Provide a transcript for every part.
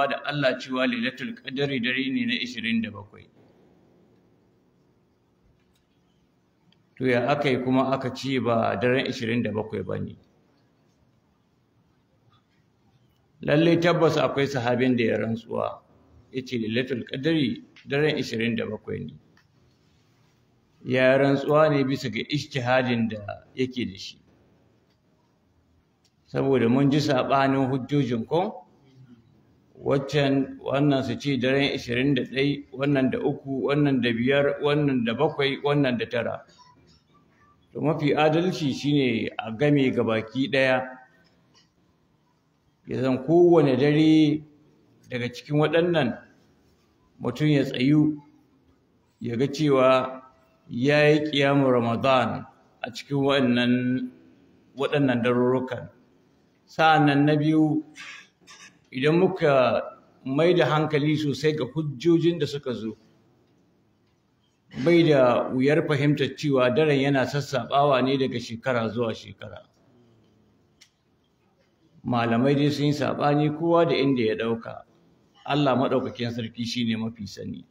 da Allah cewa lailatul qadri dare ne na 27. To ya akai kuma aka ce ba daren 27 bane? Lalle tabbas akwai sahabin da ya rantsuwa yace lailatul qadri daren 27 ne. Ya rantsuwa ne bisa ga ijtihadin da yake da shi. Saboda mun ji sabanin hujjojin ko wannan su ce daren 21, wannan da 3, wannan da 5, wannan da 7, wannan da 9. To mafi adalci shine a game gabaki daya, ya zan kowane dare daga cikin waɗannan mutum ya tsayu ya ga cewa ya yi ƙiyamun Ramadan a cikin waɗannan darurrukan. Sa'annan na biyu, idan muka mai da hankali sosai ga hujjojin da suka zo, bai da wuyar fahimtar cewa daren yana sassaɓawa ne daga shekara zuwa shekara. Malamai dai sun yi saɓani kowa da inda ya ɗauka. Allah maɗaukakin sarki shi ne mafi sani.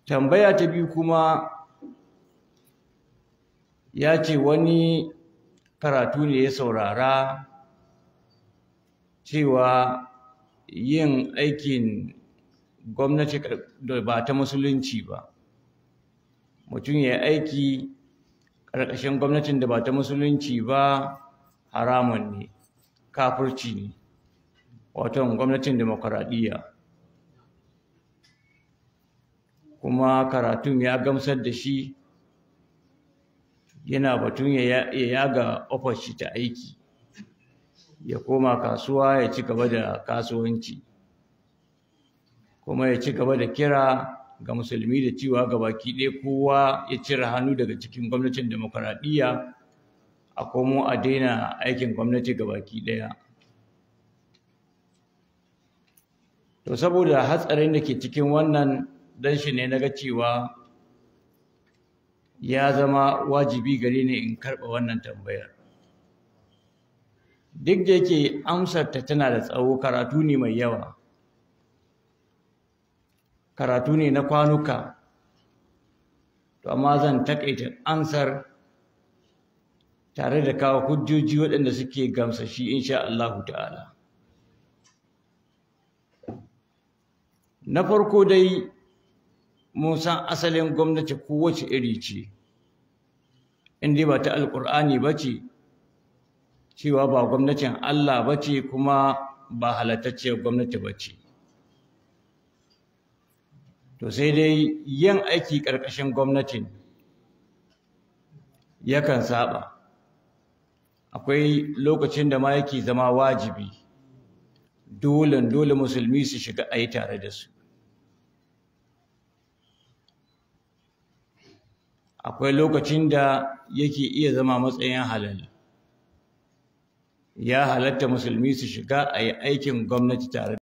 Tambaya ta biyu kuma ya ce wani karatu ne ya saurara cewa yin aikin gwamnati da ba ta musulunci ba, mutum ya yi aiki ƙarƙashin gwamnatin da ba ta musulunci ba, haramun ne, kafirci ne, wato gwamnatin demokaradiyya. Kuma karatun ya gamsar da shi, yana batun ya yaga ofar shi ta aiki, ya koma kasuwa ya ci gaba da kasuwanci, kuma ya ci gaba da kira ga musulmi da cewa gabaki ɗaya kowa ya cire hannu daga cikin gwamnatin demokaradiyya, a komo a daina aikin gwamnati gabaki ɗaya. To saboda hatsarin da ke cikin wannan, dan shi ne naga cewa ya zama wajibi gare ni in karɓa wannan tambayar. Duk da yake amsarta tana da tsawo, karatu ne mai yawa, karatu ne na kwanuka, to amma zan taƙaita ansar tare da kawo hujjoji waɗanda suke gamsashi insha Allahu ta'ala. Na farko dai, mun san asalin gwamnati kowace iri ce, in dai ba ta Alƙur'ani ba ce, cewa ba gwamnatin Allah ba ce kuma ba halattacciyar gwamnati ba ce. To sai dai yin aiki ƙarƙashin gwamnatin yakan saba. Akwai lokacin da ma yake zama wajibi, dole musulmi su shiga a yi tare da su. Akwai lokacin da yake iya zama matsayin halal. Ya halatta musulmi su shiga a yi aikin gwamnati tare